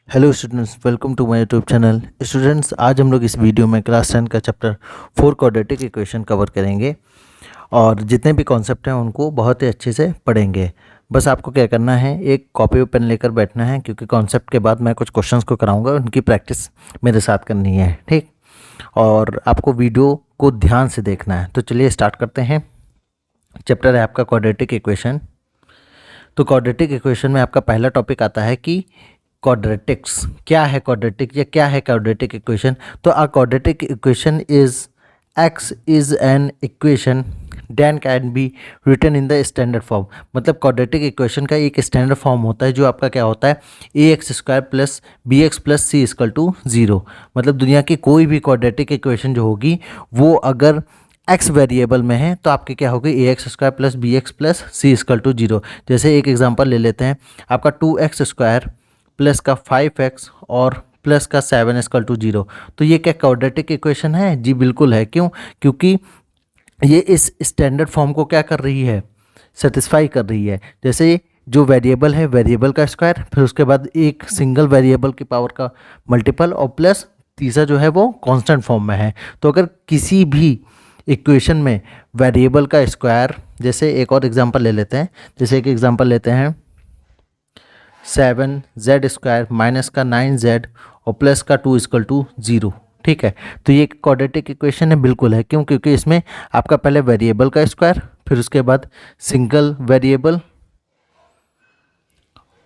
Hello students, welcome to my YouTube channel. Students, आज हम लोग इस वीडियो में क्लास 10 का चैप्टर 4 क्वाड्रेटिक इक्वेशन कवर करेंगे और जितने भी कॉन्सेप्ट हैं उनको बहुत ही अच्छे से पढ़ेंगे। बस आपको क्या करना है, एक कॉपी और पेन लेकर बैठना है, क्योंकि कॉन्सेप्ट के बाद मैं कुछ क्वेश्चंस को कराऊंगा, उनकी प्रैक्टिस मेरे साथ करनी है, ठीक। और आपको वीडियो को ध्यान से देखना है। तो चलिए स्टार्ट करते हैं। चैप्टर है आपका क्वाड्रेटिक इक्वेशन। तो क्वाड्रेटिक इक्वेशन में आपका पहला टॉपिक आता है कि क्वाड्रेटिक्स क्या है, क्वाड्रेटिक या क्या है क्वाड्रेटिक इक्वेशन। तो a quadratic equation is x is an equation then can be written in the standard form. मतलब क्वाड्रेटिक इक्वेशन का एक स्टैंडर्ड फॉर्म होता है जो आपका क्या होता है, a x square plus b x plus c equal to zero. मतलब दुनिया की कोई भी क्वाड्रेटिक इक्वेशन जो होगी वो अगर एक्स वेरिएबल में है तो आपकी क्या होगी, a x square plus b x plus c equal to zero. जैसे एक एग्जांपल ले लेते हैं, आपका 2x स्क्वायर प्लस का 5x और प्लस का 7 इक्वल टू जीरो। तो ये क्या क्वाड्रेटिक इक्वेशन है? जी बिल्कुल है। क्यों? क्योंकि ये इस स्टैंडर्ड फॉर्म को क्या कर रही है, सेटिस्फाई कर रही है। जैसे जो वेरिएबल है, वेरिएबल का स्क्वायर, फिर उसके बाद एक सिंगल वेरिएबल की पावर का मल्टीपल और प्लस तीसरा जो है वो कांस्टेंट फॉर्म में है। तो अगर किसी भी इक्वेशन में वेरिएबल का स्क्वायर, जैसे एक और एग्जांपल ले लेते हैं, जैसे एक एग्जांपल लेते हैं 7z स्क्वायर माइनस का 9z और प्लस का 2 इक्वल टू ज़ीरो, ठीक है। तो ये क्वाड्रेटिक इक्वेशन है, बिल्कुल है। क्यों? क्योंकि इसमें आपका पहले वेरिएबल का स्क्वायर, फिर उसके बाद सिंगल वेरिएबल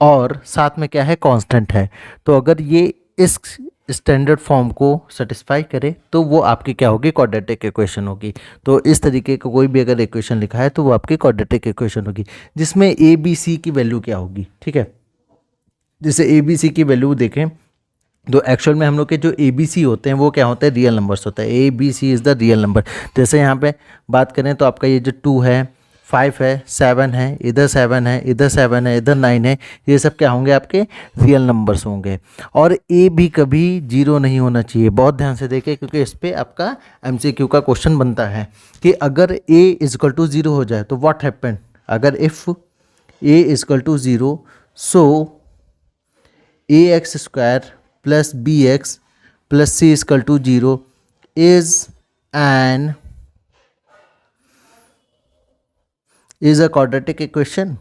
और साथ में क्या है, कांस्टेंट है। तो अगर ये इस स्टैंडर्ड फॉर्म को सेटिस्फाई करे तो वो आपकी क्या होगी, क्वाड्रेटिक इक्वेशन होगी। तो इस तरीके का कोई भी अगर इक्वेशन लिखा है तो वो आपकी क्वाड्रेटिक इक्वेशन होगी, जिसमें ए बी सी की वैल्यू क्या होगी, ठीक है। जैसे ए बी सी की वैल्यू देखें तो एक्चुअल में हम लोग के जो ए बी सी होते हैं वो क्या होते हैं, रियल नंबर्स होता है। A B C is the real number. जैसे यहाँ पे बात करें तो आपका ये जो 2 है, 5 है, 7 है, इधर 7 है, इधर 7 है, इधर 9 है, ये सब क्या होंगे, आपके रियल नंबर्स होंगे। और ए भी कभी जीरो नहीं होना चाहिए। बहुत ध्यान से देखें, क्योंकि इस पर आपका MCQ का क्वेश्चन बनता है कि अगर ए इजकल टू ज़ीरो हो जाए तो व्हाट हैपन। अगर if a equal to zero, so a x square plus b x plus c equal to zero is a quadratic equation.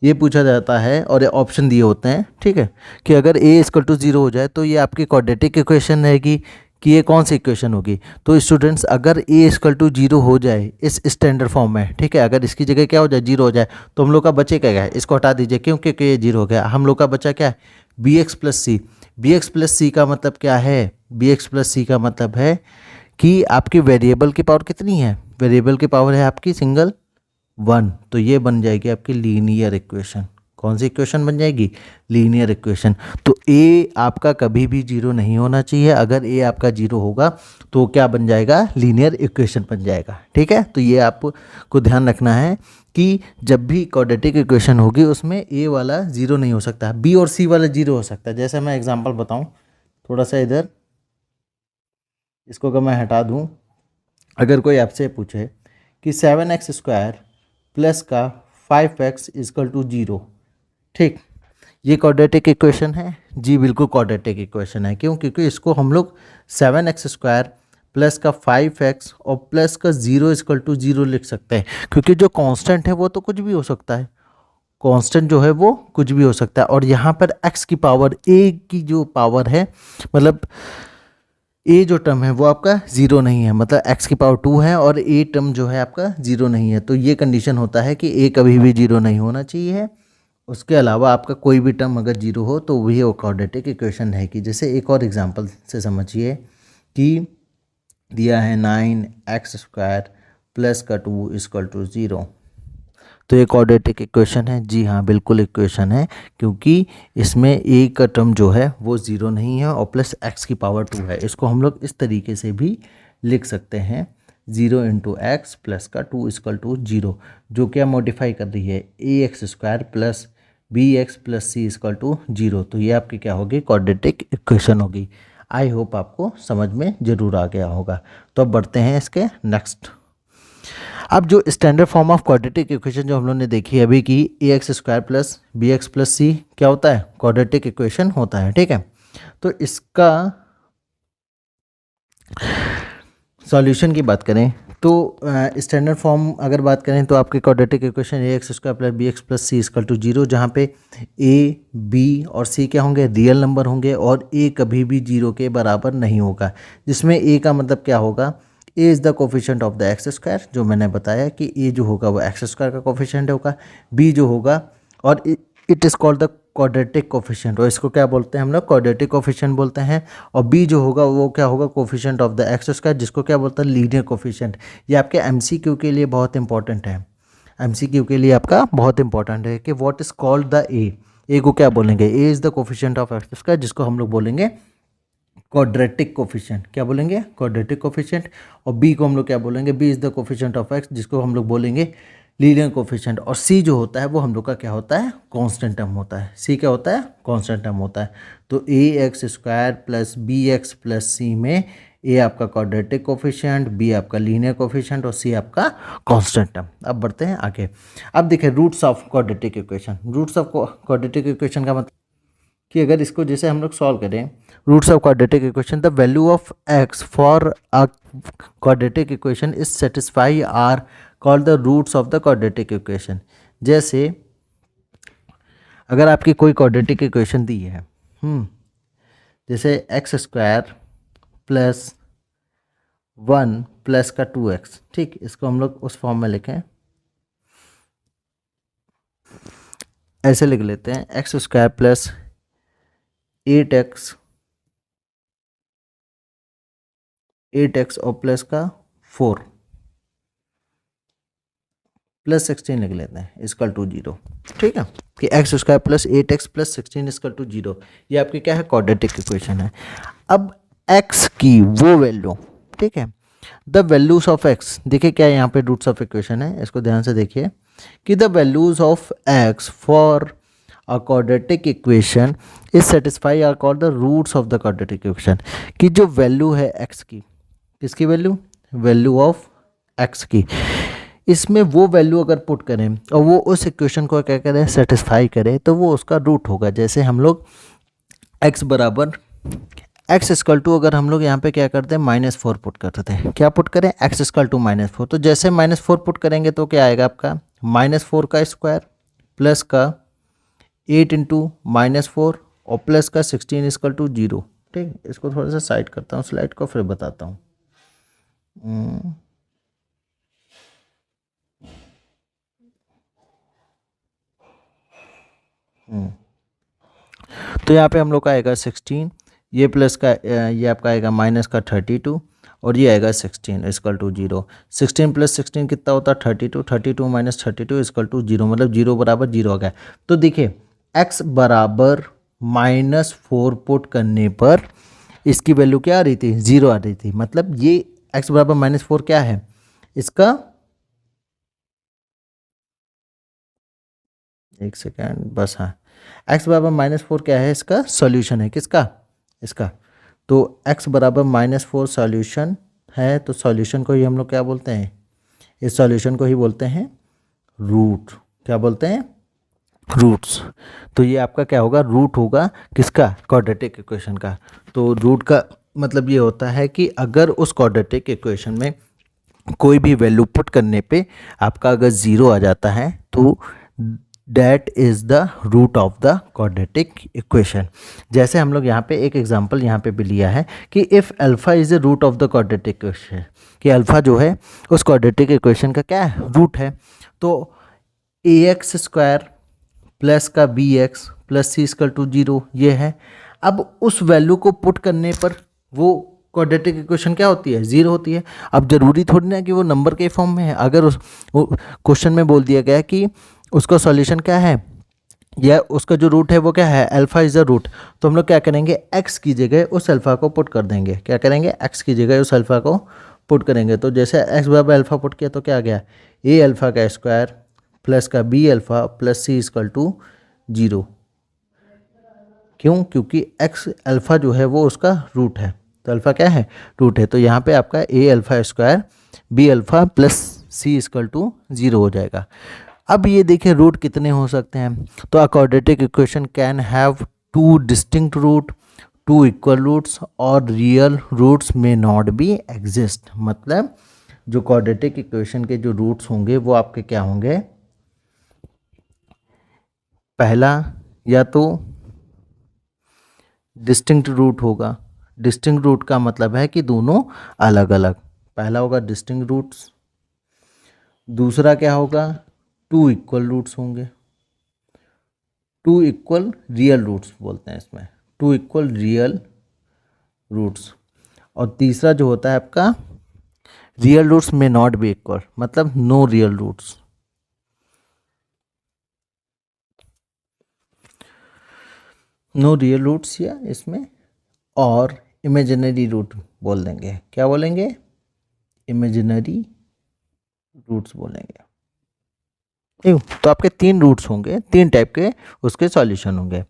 ये पूछा जाता है और ये ऑप्शन दिए होते हैं, ठीक है, कि अगर ए इजकल टू ज़ीरो हो जाए तो ये आपकी क्वाड्रेटिक इक्वेशन रहेगी कि ये कौन सी इक्वेशन होगी। तो स्टूडेंट्स, अगर ए इजकल टू जीरो हो जाए इस स्टैंडर्ड फॉर्म में, ठीक है, अगर इसकी जगह क्या हो जाए, जीरो हो जाए, तो हम लोग का बचे क्या है, इसको हटा दीजिए। क्यों? क्योंकि ये जीरो हो गया। हम लोग का बचा क्या है, बी एक्स प्लस सी। बी एक्स प्लस सी का मतलब क्या है, बी एक्स प्लस सी का मतलब है कि आपकी वेरिएबल की पावर कितनी है, वेरिएबल की पावर है आपकी सिंगल 1। तो ये बन जाएगी आपकी लीनियर इक्वेशन। कौन सी इक्वेशन बन जाएगी, लीनियर इक्वेशन। तो ए आपका कभी भी जीरो नहीं होना चाहिए। अगर ए आपका जीरो होगा तो क्या बन जाएगा, लीनियर इक्वेशन बन जाएगा, ठीक है। तो ये आपको ध्यान रखना है कि जब भी क्वाड्रेटिक इक्वेशन होगी उसमें ए वाला जीरो नहीं हो सकता, बी और सी वाला जीरो हो सकता है। जैसे मैं एग्जांपल बताऊं, थोड़ा सा इधर इसको अगर मैं हटा दूं, अगर कोई आपसे पूछे कि 7x स्क्वायर प्लस का 5x इजकल टू जीरो, ठीक, ये क्वाड्रेटिक इक्वेशन है? जी बिल्कुल क्वाड्रेटिक इक्वेशन है। क्यों? क्योंकि इसको हम लोग 7x स्क्वायर प्लस का 5x और प्लस का जीरो इजकल टू जीरो लिख सकते हैं, क्योंकि जो कांस्टेंट है वो तो कुछ भी हो सकता है। कांस्टेंट जो है वो कुछ भी हो सकता है। और यहाँ पर x की पावर, a की जो पावर है, मतलब ए जो टर्म है वो आपका ज़ीरो नहीं है, मतलब x की पावर 2 है और ए टर्म जो है आपका ज़ीरो नहीं है। तो ये कंडीशन होता है कि ए कभी भी जीरो नहीं होना चाहिए। उसके अलावा आपका कोई भी टर्म अगर जीरो हो तो वही क्वाड्रेटिक इक्वेशन है। कि जैसे एक और एग्जांपल से समझिए कि दिया है 9x स्क्वायर प्लस का 2 इक्वल टू ज़ीरो। तो ये क्वाड्रेटिक इक्वेशन है? जी हाँ, बिल्कुल इक्वेशन है, क्योंकि इसमें ए का टर्म जो है वो ज़ीरो नहीं है और प्लस एक्स की पावर 2 है। इसको हम लोग इस तरीके से भी लिख सकते हैं, 0 इंटू एक्स प्लस का 2 इक्वल टू जीरो, जो क्या मॉडिफाई कर रही है, a x square plus b x plus c equal to zero. तो ये आपकी क्या होगी, क्वाड्रेटिक इक्वेशन होगी। आई होप आपको समझ में ज़रूर आ गया होगा। तो अब बढ़ते हैं इसके नेक्स्ट। अब जो standard form of quadratic equation जो हम लोग ने देखी है अभी की a x square plus b x plus c क्या होता है, क्वाड्रेटिक इक्वेशन होता है, ठीक है। तो इसका सॉल्यूशन की बात करें तो स्टैंडर्ड फॉर्म अगर बात करें तो आपके quadratic equation a x square plus b x plus c equal to zero, जहाँ पे ए बी और सी क्या होंगे, रियल नंबर होंगे और ए कभी भी जीरो के बराबर नहीं होगा, जिसमें ए का मतलब क्या होगा, A is the coefficient of the x square, जो मैंने बताया कि ए जो होगा वो एक्स स्क्वायर का कोफिशिएंट होगा, बी जो होगा और it is called the quadratic coefficient, और इसको क्या बोलते हैं हम लोग, क्वाड्रेटिक कोफिशिएंट बोलते हैं। और बी जो होगा वो क्या होगा, coefficient of the x square, जिसको क्या बोलते हैं, लीनियर कोफिशिएंट। ये आपके एमसीक्यू के लिए बहुत इंपॉर्टेंट है, एमसीक्यू के लिए आपका बहुत इंपॉर्टेंट है कि व्हाट इज़ कॉल्ड द ए को क्या बोलेंगे, A is the coefficient of x square, जिसको हम लोग बोलेंगे क्वाड्रेटिक कोफिशिएंट, क्या बोलेंगे, क्वाड्रेटिक कोफिशिएंट। और बी को हम लोग क्या बोलेंगे, b is the coefficient of x, जिसको हम लोग बोलेंगे लीनियर कोफिशिएंट। और सी जो होता है वो हम लोग का क्या होता है, कांस्टेंट टर्म होता है, सी क्या होता है, कांस्टेंट टर्म होता है। तो a x square plus b x plus c में ए आपका क्वाड्रेटिक कोफिशिएंट, बी आपका लीनियर कोफिशिएंट और सी आपका कांस्टेंट टर्म। अब बढ़ते हैं आगे। अब देखिए roots of quadratic equation, roots of quadratic equation का मतलब कि अगर इसको जैसे हम लोग सॉल्व करें, roots of quadratic equation, the value of x for a quadratic equation is satisfy are called the roots of the quadratic equation. जैसे अगर आपकी कोई क्वाड्रेटिक इक्वेशन दी है, जैसे एक्स स्क्वायर प्लस 1 प्लस का 2x, ठीक, इसको हम लोग उस फॉर्म में लिखें, ऐसे लिख लेते हैं, एक्स स्क्वायर प्लस 8x और प्लस का 4 प्लस 16 लिख लेते हैं इक्वल टू 0, ठीक है, कि x square plus 8x plus 16 equal to 0, ये आपकी क्या है, क्वाड्रेटिक इक्वेशन है। अब x की वो वैल्यू, ठीक है, द वैल्यूज ऑफ x, देखिए क्या यहाँ पे रूट्स ऑफ इक्वेशन है, इसको ध्यान से देखिए कि the values of x for a quadratic equation is satisfy are called the roots of the quadratic equation, कि जो वैल्यू है x की, किसकी वैल्यू, वैल्यू ऑफ x की, इसमें वो वैल्यू अगर पुट करें और वो उस इक्वेशन को क्या करें, सेटिस्फाई करें, तो वो उसका रूट होगा। जैसे हम लोग x बराबर x इक्वल टू, अगर हम लोग यहाँ पे क्या करते हैं, -4 पुट करते हैं, क्या पुट करें, x इक्वल टू -4, तो जैसे -4 पुट करेंगे तो क्या आएगा आपका, -4 का स्क्वायर प्लस का 8 इंटू -4 और प्लस का 16 इक्वल टू 0, ठीक। इसको थोड़ा सा साइड करता हूँ स्लाइड को, फिर बताता हूँ। तो यहाँ पे हम लोग का आएगा 16, ये प्लस का ये आपका आएगा माइनस का 32 और ये आएगा 16 इक्वल टू 0। 16 प्लस 16 कितना होता है, 32, 32 माइनस 32 इक्वल टू 0, मतलब 0 बराबर 0 आ गया। तो देखिए x बराबर -4 पुट करने पर इसकी वैल्यू क्या आ रही थी, 0 आ रही थी, मतलब ये x बराबर -4 क्या है, इसका, एक सेकेंड बस, हाँ, x बराबर -4 क्या है, इसका सॉल्यूशन है, किसका, इसका। तो x बराबर -4 सॉल्यूशन है, तो सॉल्यूशन को ही हम लोग क्या बोलते हैं, इस सॉल्यूशन को ही बोलते हैं रूट, क्या बोलते हैं, रूट्स। तो ये आपका क्या होगा, रूट होगा किसका, क्वाड्रेटिक इक्वेशन का। तो रूट का मतलब ये होता है कि अगर उस क्वाड्रेटिक इक्वेशन में कोई भी वैल्यू पुट करने पे आपका अगर 0 आ जाता है तो that is the root of the quadratic equation. जैसे हम लोग यहाँ पे एक एग्जांपल यहाँ पे भी लिया है कि if alpha is the root of the quadratic equation, कि अल्फ़ा जो है उस क्वाड्रेटिक इक्वेशन का क्या है, रूट है। तो ax स्क्वायर प्लस का bx plus c equal to 0 ये है। अब उस वैल्यू को पुट करने पर वो क्वाड्रेटिक इक्वेशन क्या होती है, 0 होती है। अब जरूरी थोड़ी ना कि वो नंबर के फॉर्म में है, अगर उस क्वेश्चन में बोल दिया गया कि उसका सॉल्यूशन क्या है या उसका जो रूट है वो क्या है, अल्फ़ा इज़ द रूट, तो हम लोग क्या करेंगे, x की जगह उस अल्फ़ा को पुट कर देंगे, क्या करेंगे, x की जगह उस अल्फ़ा को पुट करेंगे। तो जैसे x बराबर अल्फ़ा पुट किया तो क्या आ गया, a अल्फ़ा का स्क्वायर प्लस का b alpha plus c equal to 0। क्यों, क्योंकि x अल्फ़ा जो है वो उसका रूट है, तो अल्फ़ा क्या है, रूट है। तो यहाँ पे आपका a alpha square b alpha plus c equal to 0 हो जाएगा। अब ये देखिए रूट कितने हो सकते हैं, तो a quadratic equation can have two distinct root, two equal roots और रियल रूट्स में नॉट बी एग्जिस्ट। मतलब जो क्वाड्रेटिक इक्वेशन के जो रूट्स होंगे वो आपके क्या होंगे, पहला या तो डिस्टिंक्ट रूट होगा, डिस्टिंक्ट रूट का मतलब है कि दोनों अलग अलग, पहला होगा डिस्टिंक्ट रूट्स, दूसरा क्या होगा, टू इक्वल रूट्स होंगे, टू इक्वल रियल रूट्स बोलते हैं इसमें, टू इक्वल रियल रूट्स, और तीसरा जो होता है आपका रियल रूट्स में नॉट बी इक्वल, मतलब no real roots. No real roots या इसमें और इमेजिनरी रूट बोल देंगे, क्या बोलेंगे, इमेजिनरी रूट्स बोलेंगे। ठीक, तो आपके तीन रूट्स होंगे, तीन टाइप के उसके सॉल्यूशन होंगे।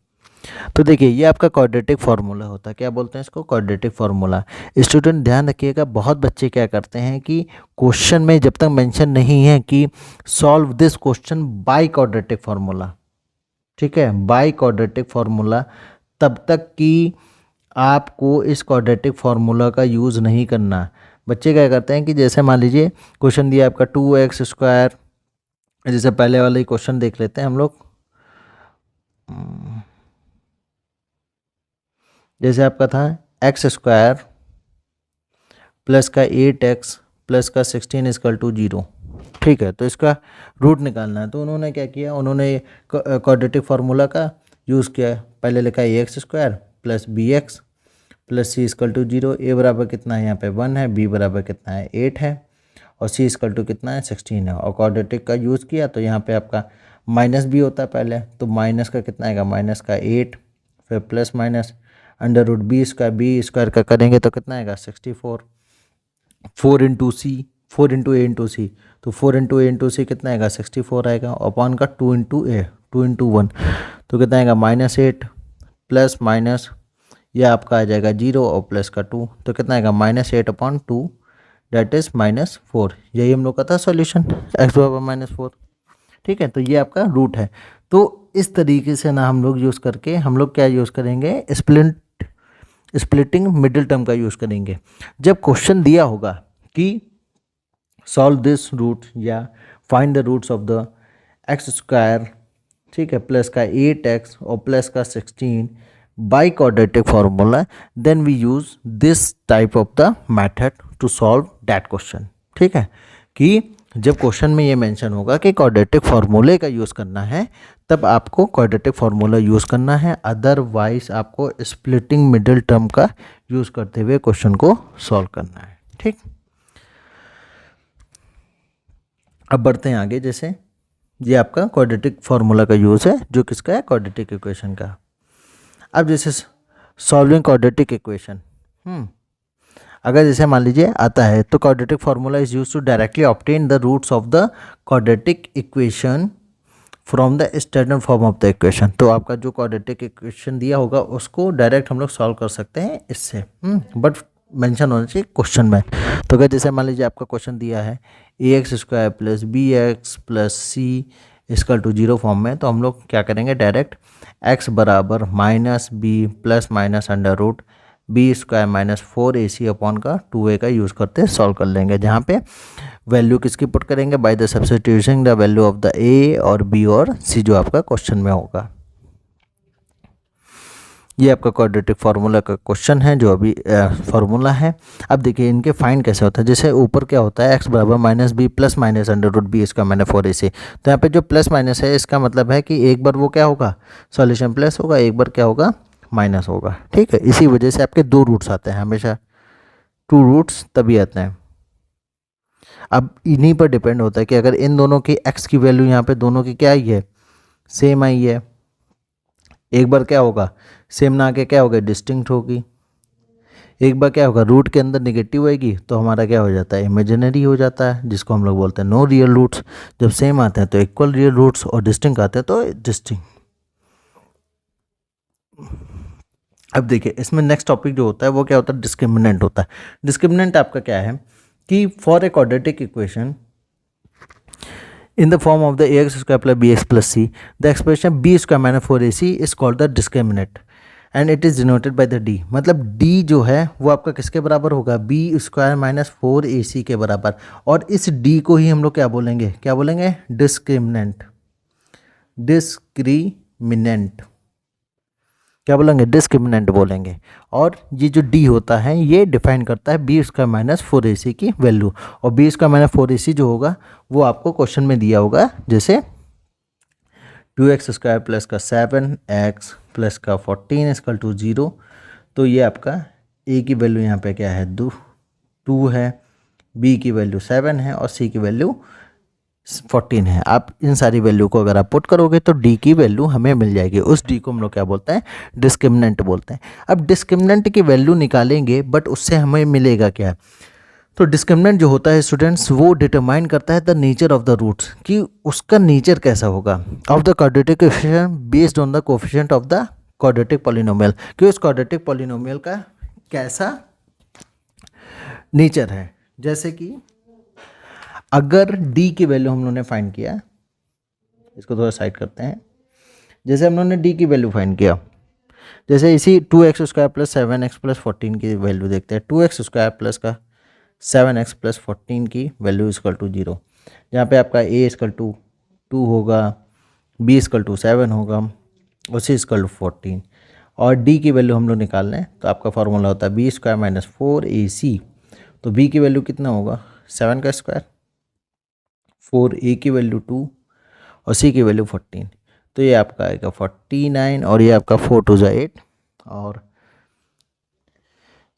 तो देखिए ये आपका क्वाड्रेटिक फार्मूला होता है, क्या बोलते हैं इसको, क्वाड्रेटिक फार्मूला। स्टूडेंट ध्यान रखिएगा, बहुत बच्चे क्या करते हैं कि क्वेश्चन में जब तक मेंशन नहीं है कि solve this question by quadratic formula, ठीक है, बाय क्वाड्रेटिक फार्मूला, तब तक कि आपको इस क्वाड्रेटिक फार्मूला का यूज़ नहीं करना। बच्चे क्या करते हैं कि जैसे मान लीजिए क्वेश्चन दिया आपका 2x², जैसे पहले वाला ही क्वेश्चन देख लेते हैं हम लोग। जैसे आपका था x² प्लस का 8x प्लस का 16 इक्वल टू 0, ठीक है, तो इसका रूट निकालना है। तो उन्होंने क्या किया, उन्होंने क्वाड्रेटिक फार्मूला का यूज़ किया, पहले लिखा ax² plus bx plus c equal to 0, a बराबर कितना है यहाँ पे 1 है, b बराबर कितना है 8 है, और c इक्वल टू कितना है 16 है, और क्वाड्रेटिक का यूज़ किया तो यहाँ पे आपका माइनस भी होता है पहले, तो माइनस का कितना आएगा, माइनस का 8, फिर plus minus under root b square का करेंगे तो कितना आएगा 64, 4 into c, 4 into a into c, तो 4 इंटू ए इंटू सी कितना आएगा 64 आएगा, अपॉन का 2 इंटू ए, 2 इंटू 1 तो कितना आएगा -8 प्लस माइनस ये आपका आ जाएगा 0 और प्लस का 2 तो कितना आएगा -8/2 डेट इज़ -4। यही हम लोग का था सॉल्यूशन x बराबर -4, ठीक है। तो ये आपका रूट है। तो इस तरीके से ना हम लोग यूज़ करके हम लोग क्या यूज़ करेंगे, स्प्लिटिंग मिडिल टर्म का यूज़ करेंगे। जब क्वेश्चन दिया होगा कि सॉल्व दिस रूट या find the roots of the x², ठीक है, प्लस का 8x और प्लस का 16 by quadratic formula, then we use this type of the method to solve that question, ठीक है। कि जब क्वेश्चन में ये मेंशन होगा कि क्वाड्रेटिक फार्मूले का यूज़ करना है, तब आपको क्वाड्रेटिक फार्मूला यूज़ करना है, अदरवाइज आपको स्प्लिटिंग मिडिल टर्म का यूज़ करते हुए क्वेश्चन को सॉल्व करना है, ठीक। अब बढ़ते हैं आगे। जैसे ये आपका क्वाड्रेटिक फार्मूला का यूज़ है, जो किसका है, क्वाड्रेटिक इक्वेशन का। अब जैसे सॉल्विंग क्वाड्रेटिक इक्वेशन, अगर जैसे मान लीजिए आता है तो quadratic formula is use to directly obtain the roots of the quadratic equation from the standard form of the equation. तो आपका जो क्वाड्रेटिक इक्वेशन दिया होगा उसको डायरेक्ट हम लोग सॉल्व कर सकते हैं इससे, बट मेंशन होना चाहिए क्वेश्चन में। तो अगर जैसे मान लीजिए आपका क्वेश्चन दिया है ax² plus bx plus c equal to 0 form में, तो हम लोग क्या करेंगे, डायरेक्ट x बराबर -b plus minus under root b² -4ac upon का 2a का यूज़ करते सॉल्व कर लेंगे, जहाँ पे वैल्यू किसकी पुट करेंगे, by the substitution the value of the a और b और c जो आपका क्वेश्चन में होगा। ये आपका क्वाड्रेटिक फार्मूला का क्वेश्चन है, जो अभी फार्मूला है। अब देखिए इनके फाइंड कैसे होता है। जैसे ऊपर क्या होता है, x बराबर -b plus minus under root b² -4ac, तो यहाँ पे जो प्लस माइनस है इसका मतलब है कि एक बार वो क्या होगा, सॉल्यूशन प्लस होगा, एक बार क्या होगा, माइनस होगा, ठीक है। इसी वजह से आपके दो रूट्स आते हैं, हमेशा 2 रूट्स तभी आते हैं। अब इन्हीं पर डिपेंड होता है कि अगर इन दोनों की x की वैल्यू यहाँ पे दोनों की क्या आई है, सेम आई है, एक बार क्या होगा, सेम ना आके क्या होगा, डिस्टिंक्ट होगी, एक बार क्या होगा, रूट के अंदर नेगेटिव आएगी तो हमारा क्या हो जाता है, इमेजिनरी हो जाता है, जिसको हम लोग बोलते हैं नो रियल रूट्स। जब सेम आते हैं तो इक्वल रियल रूट्स, और डिस्टिंक्ट आते हैं तो डिस्टिंक्ट। अब देखिए इसमें नेक्स्ट टॉपिक जो होता है वो क्या होता है, डिस्क्रिमिनेंट होता है। डिस्क्रिमिनेंट आपका क्या है कि for a quadratic equation in the form of the ax square plus bx plus c, the expression b square minus 4ac is called the discriminant and it is denoted by the d। मतलब d जो है वो आपका किसके बराबर होगा, b square minus 4ac के बराबर, और इस d को ही हम लोग क्या बोलेंगे, क्या बोलेंगे, डिस्क्रिमिनेंट। डिस्क्रिमिनेंट क्या बोलेंगे, डिस्क्रिमिनेंट बोलेंगे। और ये जो d होता है ये डिफाइन करता है बी स्क्वायर माइनस 4ac की वैल्यू, और बी स्क्वायर माइनस 4ac जो होगा वो आपको क्वेश्चन में दिया होगा, जैसे 2x स्क्वायर प्लस का 7x प्लस का 14 इक्वल टू 0। तो ये आपका a की वैल्यू यहाँ पे क्या है, 2 है, b की वैल्यू 7 है और c की वैल्यू 14 है। आप इन सारी वैल्यू को अगर आप पुट करोगे तो d की वैल्यू हमें मिल जाएगी। उस d को हम लोग क्या बोलते हैं, डिस्क्रिमिनेंट बोलते हैं। अब डिस्क्रिमिनेंट की वैल्यू निकालेंगे बट उससे हमें मिलेगा क्या, तो डिस्क्रिमिनेंट जो होता है स्टूडेंट्स वो डिटरमाइन करता है the nature of the roots, कि उसका नेचर कैसा होगा, of the quadratic coefficient based on the coefficient of the quadratic polynomial, कि उस क्वाड्रेटिक पॉलिनोमियल का कैसा नेचर है। जैसे कि अगर d की वैल्यू हम लोगों ने फाइंड किया, इसको थोड़ा साइड करते हैं, जैसे हम लोगों ने d की वैल्यू फाइंड किया, जैसे इसी 2x square plus 7x plus 14 की वैल्यू देखते हैं। 2x स्क्वायर प्लस का 7x प्लस 14 की वैल्यू इक्वल टू 0, जहाँ पे आपका a इक्वल टू 2 होगा, b इक्वल टू 7 होगा और c इक्वल टू 14, और d की वैल्यू हम लोग निकाल लें तो आपका फार्मूला होता है बी स्क्वायर माइनस 4ac। तो b की वैल्यू कितना होगा, 7 का स्क्वायर, 4a की वैल्यू 2 और c की वैल्यू 14, तो ये आपका आएगा 49 और ये आपका 4 टू 8 और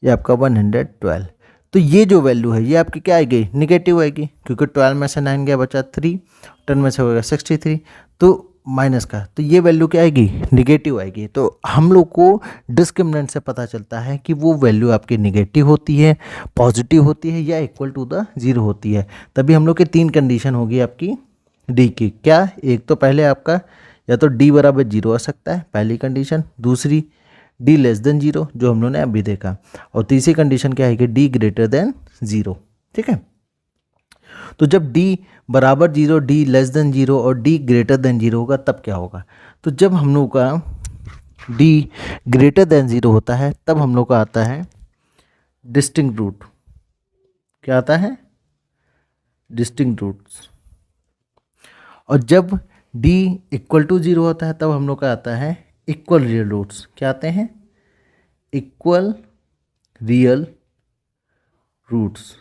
ये आपका 112। तो ये जो वैल्यू है ये आपकी क्या आएगी, निगेटिव आएगी, क्योंकि 12 में से 9 गया बचा 3, 10 में से होगा 63, तो माइनस का, तो ये वैल्यू क्या आएगी, निगेटिव आएगी। तो हम लोग को डिस्क्रिमिनेंट से पता चलता है कि वो वैल्यू आपकी निगेटिव होती है, पॉजिटिव होती है या इक्वल टू द 0 होती है। तभी हम लोग की 3 कंडीशन होगी आपकी डी की। क्या, एक तो पहले आपका या तो डी बराबर 0 आ सकता है, पहली कंडीशन, दूसरी डी लेस देन 0 जो हम लोगों ने अभी देखा, और तीसरी कंडीशन क्या है कि डी ग्रेटर देन 0। ठीक है, तो जब d बराबर 0, d लेस देन 0 और d ग्रेटर देन 0 होगा तब क्या होगा, तो जब हम लोग का d ग्रेटर देन 0 होता है तब हम लोग का आता है डिस्टिंक्ट रूट। क्या आता है, डिस्टिंक्ट रूट्स। और जब d इक्वल टू 0 होता है तब हम लोग का आता है इक्वल रियल रूट्स। क्या आते हैं, इक्वल रियल रूट्स।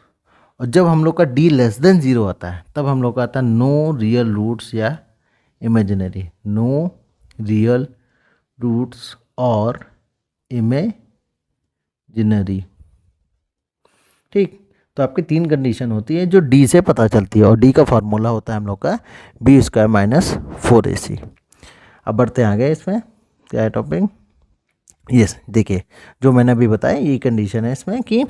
और जब हम लोग का d लेस देन 0 आता है तब हम लोग का आता है नो रियल रूट्स या इमेजिनरी, नो रियल रूट्स और इमेजिनरी। ठीक, तो आपकी 3 कंडीशन होती है जो d से पता चलती है, और d का फार्मूला होता है हम लोग का बी स्क्वायर माइनस 4ac। अब बढ़ते हैं आगे, इसमें क्या है टॉपिक, यस देखिए जो मैंने अभी बताया ये कंडीशन है इसमें कि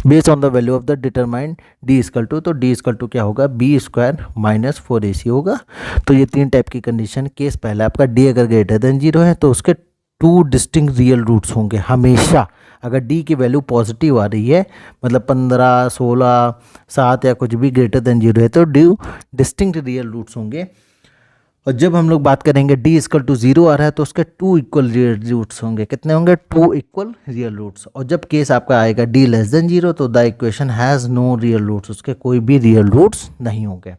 based on the value of the determined D equal to, तो डी इक्वल टू क्या होगा, बी स्क्वायर माइनस 4ac होगा। तो ये 3 टाइप की कंडीशन। केस पहला आपका डी अगर ग्रेटर देन 0 है तो उसके 2 डिस्टिंक्ट रियल रूट्स होंगे हमेशा। अगर डी की वैल्यू पॉजिटिव आ रही है, मतलब 15, 16, 7 या कुछ भी ग्रेटर देन 0 है, तो डी डिस्टिंक्ट रियल रूट्स होंगे। और जब हम लोग बात करेंगे d इक्वल टू 0 आ रहा है तो उसके 2 इक्वल रियल रूट्स होंगे। कितने होंगे, 2 इक्वल रियल रूट्स। और जब केस आपका आएगा d लेस देन 0 तो the equation has no real roots, उसके कोई भी रियल रूट्स नहीं होंगे।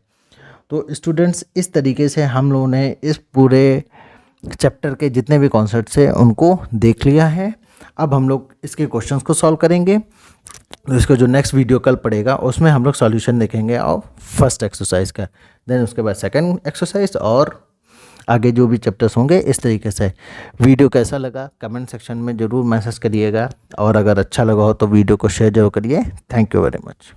तो स्टूडेंट्स इस तरीके से हम लोगों ने इस पूरे चैप्टर के जितने भी कॉन्सेप्ट्स हैं उनको देख लिया है। अब हम लोग इसके क्वेश्चंस को सॉल्व करेंगे। तो इसका जो नेक्स्ट वीडियो कल पड़ेगा उसमें हम लोग सॉल्यूशन देखेंगे ऑफ फर्स्ट एक्सरसाइज का, देन उसके बाद सेकंड एक्सरसाइज और आगे जो भी चैप्टर्स होंगे इस तरीके से। वीडियो कैसा लगा कमेंट सेक्शन में ज़रूर मैसेज करिएगा, और अगर अच्छा लगा हो तो वीडियो को शेयर जरूर करिए। Thank you very much.